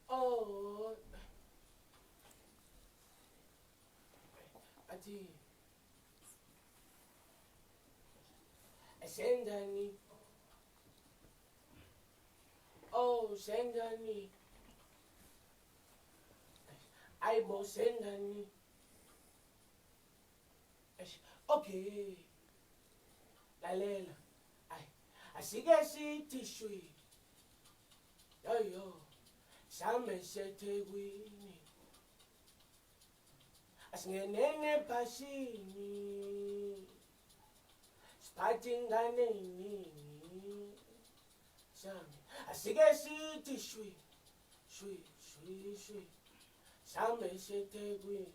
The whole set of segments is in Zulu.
Oh, ati sendani. Oh, sendani. Aibo sendani. Okay. Lalela. Asike sithi shwi. Yo. Same seThekwini. Asingenene phashini. Siphathi ingane eningi. Same. Asike sithi shwi. Same seThekwini.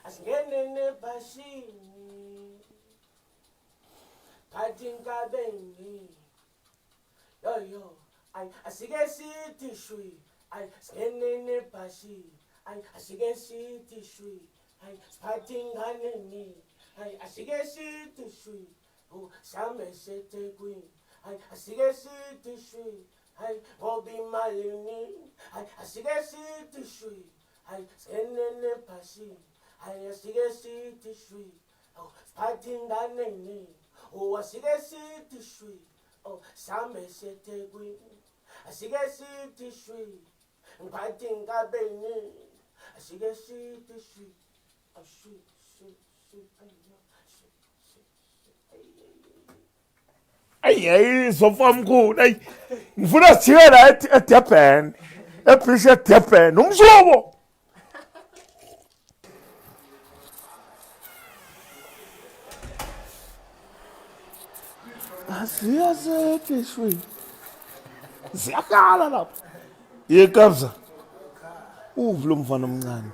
Asingenene phashini. Phathi inkabe eningi. Yo. Asike sithi shwi. Singenene phashini. Asike sithi shwi. Siphathi ingane eningi. Asike sithi shwi. Same seThekwini. Asike sithi shwi. Ngoba imali iningi. Asike sithi shwi. Singenene phashini. Asike sithi shwi. Siphathi ingane eningi. Asike sithi shwi. Same seThekwini. Asike sithi shwi. Ngiphathi inkabe eningi. Asike sithi shwi. Shwi. Ay, sofamkhulu. Ay, ngifuna sithiye la eDurban. Ebhisha eDurban. Umhlobo. Asiyasethi shwi. Ziyakhala lapha. Ye Kabza. Uvu lo mfana omncane.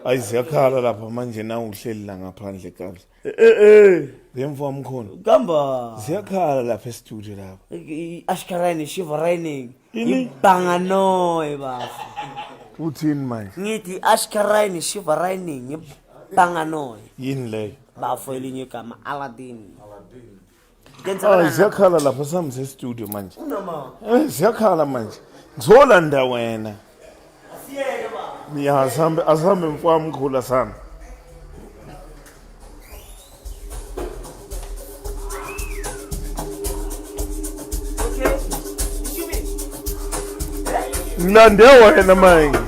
Ayiziyakhala lapha manje na uhleli la ngaphandle Kabza. Bemva mkhona. Gamba. Ziyakhala lapha e-studio lapha. Ashkarani shivaraining. Ibanga noy bafu. Uthini manje? Ngithi ashkarani shivaraining ibanga noy. Yini leyo? Bafu elinye igama Aladdin. Ziyakhala lapha sami se-studio manje. Unama. Ziyakhala manje. Ngizolanda wena. Asiyeke ba. Miya asambe mfowamkhulu asami. Ngilande wena manje.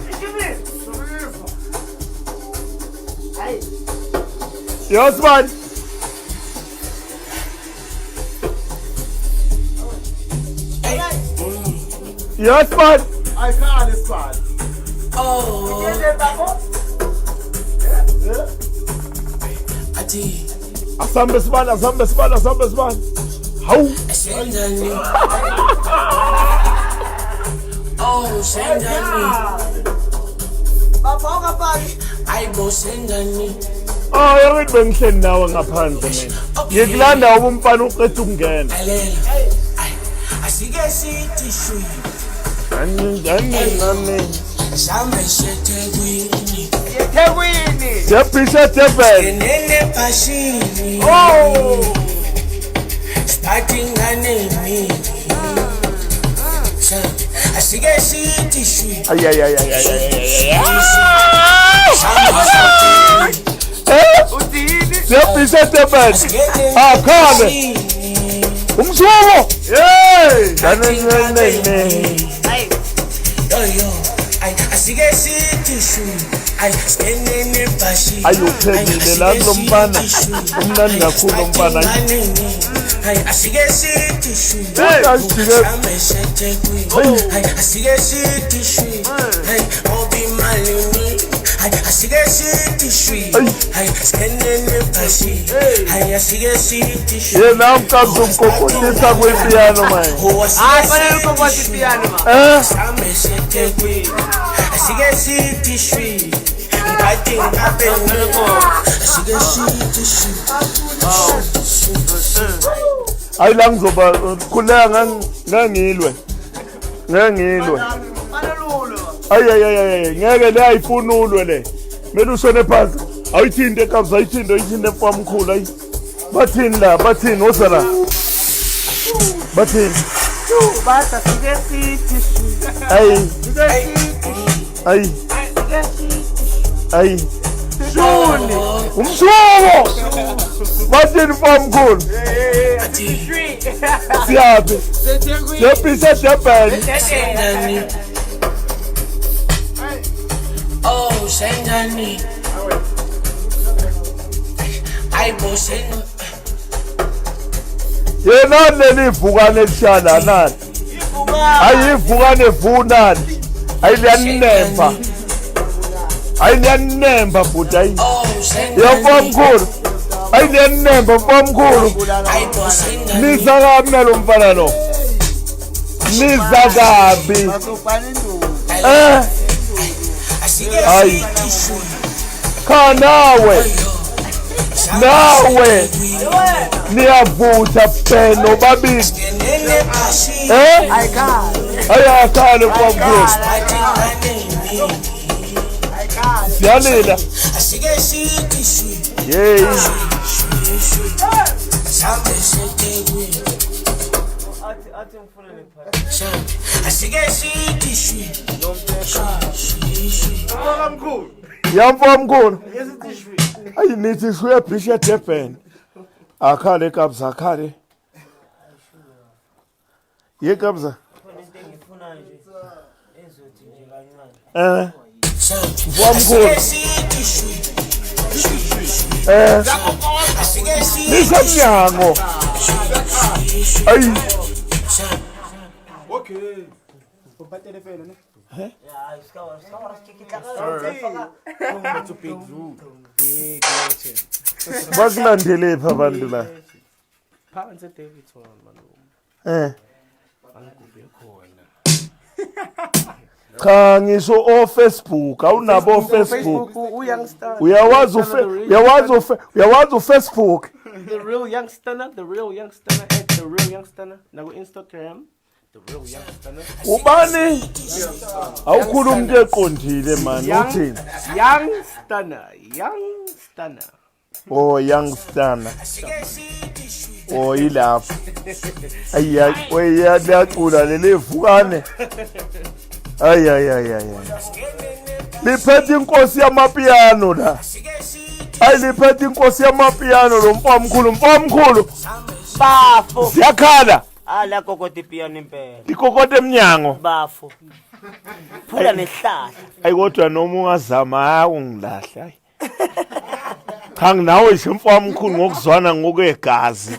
Yes man. Yes man. I can't understand. Oh, Yeah. ati Asambe sibani. Hawu. sendani. Oh, sendani. Bafaka paki. Aibo sendani. Yakithi bengihleli nawe ngaphandle mina. Ngikulanda ubumfana uqeda ukungena. Lalela. Asike sithi shwi. Ngani. Same seThekwini. Ethekwini. Ebhisha eDurban. Singenene phashini. Siphathi ingane eningi. Asike sithi shwi. Ebhisha eDurban. Khale. Umhlobo. Yo. Asike sithi shwi. Singenene phashini. Ayuphelile la kulo mfana. Umnandi kakhulu umfana. Asike sithi shwi. Ayijike. Same seThekwini. Asike sithi shwi. Ngoba imali iningi. Asike sithi shwi. Singenene phashini. Asike sithi shwi. Yena uMkabza umkokotisa kwepiyano manje. Fanele ukokwazi piano ma. Same seThekwini. Asike sithi shwi. Ngiphathi inkabe eningi. Asike sithi shwi. Hayi la ngizoba khuleka ngangilwe. Ay ngeke le ayifunulwe le. Mele ushone phansi. Ayithinte Kabza ayithinte mfowamkhulu ayi. Bathini la, bathini osala. Bathini. Basta sige sithi. Ay. Shuni. Umshobo. Bathini famkhulu. Siyaphi. Siyaphi Durban. Oh, Sengani. I was saying, Yena lelivukane lishala nani. Ayivukane vunani. Ayiliyanemba. Ayiliyanemba futhi ayi. oh, Sengani. Yafamkhulu. Ayiliyanemba famkhulu. I was saying, Niza kabi nalo mfana lo. Niza kabi. I see Ay. tissue. Kha nawe. Nawe. Niyavutha pheno babili. Ayakhale famkhulu. Siyalila. Yey. Yamfamkhulu. Ayi nithi suya bhisha Durban. Akhale Kabza akhale. Ye Kabza. Famkhulu. Nisamnyango. Ayi. Okay. Ubhatele phela ne? To big ZULU. Big legend. Bakulandele pha abantu la. Phansi Davidson malume. Angikube khona. Cha ngisho o Facebook awunabo o Facebook. Uyoungster. Uyawazi u Facebook. The real youngster, the real youngster at the real youngster. Now Instagram. The real youngster. Ubani? Awukhuluma into eqondile man uthini? Youngster. Oh youngster. Oh ilapha. Ayi uyayacula lelivukane. Ay. Liphethe inkosi yamapiano la. Ayi liphethe inkosi yamapiano lo mfamkhulu. Bafo. Siyakhala. La kokoti piano impela. Ikokode emnyango. Bafo. Phula nehlahla. Ayi kodwa noma ungazama ungilahla. Cha nginawe nje mfamkhulu ngokuzwana ngokwegazi.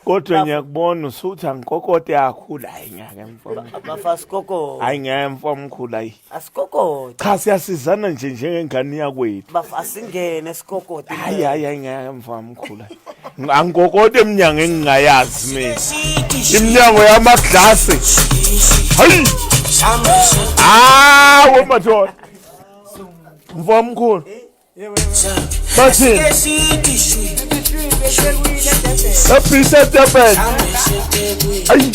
Kodwa ngiyakubona usuthi angikokode kakhulu hayi ngeke mfamkhulu. Bafasikoko. Hayi ngeke mfamkhulu hayi. Asikoko. Cha siyasizana nje njengengane yakwethu. Asingene esikokoti. Hayi ngeke mfamkhulu. Angikokode eminyango engingayazi mina. Iminyango yamaglasi. Hayi. Wemadoda. Mfamkhulu. Bathini. Ebhisha Durban. Ayi.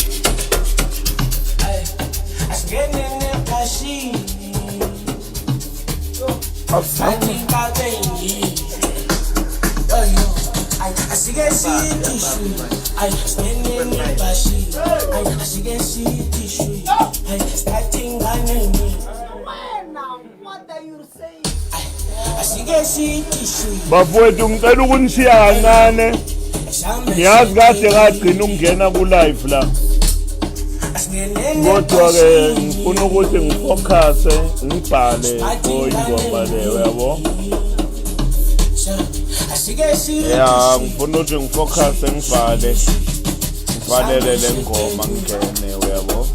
Bafowethu ngicela ukunishiya kancane. Ngiyazi kade kagcina ukungena ku live la. Kodwa ke ngifuna ukuthi ngifocus ngibhale ingoma leyo yabo. Yeah, ngifuna ukuthi ngifocus ngibhale. Ngibhalele le ngoma ngene yabo.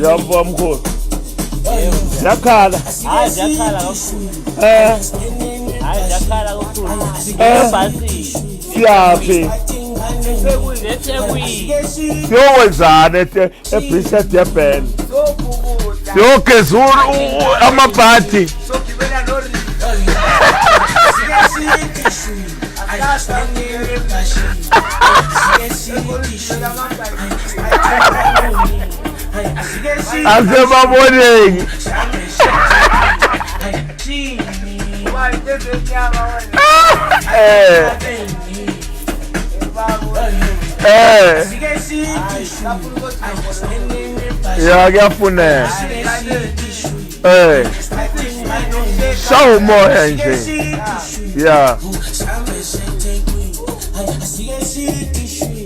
Yabo mkhulu. Yakhala. Yakhala kakhulu. Yakhala kakhulu. Basi. Siyaphi. Siyowenzana ebhisha Durban. Siyogeza amabhadi. Asebaboneki. Ya kuyafuneka. Shawu moya nje. Yeah.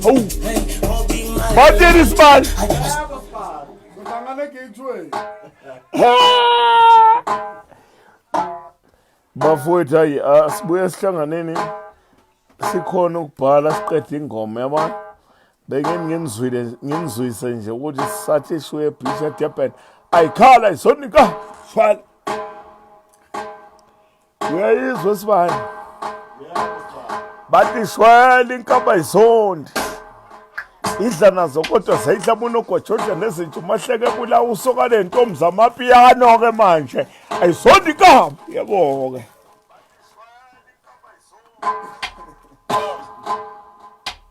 Oh. What did this man? Bafowethu hayi sibuye sihlanganeni sikhona ukubhala siqede ingoma yabona ngimzwise nje ukuthi sathi shuye bhisha Durban ayikhala isonika shwala uyayizwa sibani bathi shwala inkaba isondi idla nazo kodwa sayidla unogojoja nezintshumahleke kula usoka lentombi zamapiyano ke manje ayisondi inkaba yabo ke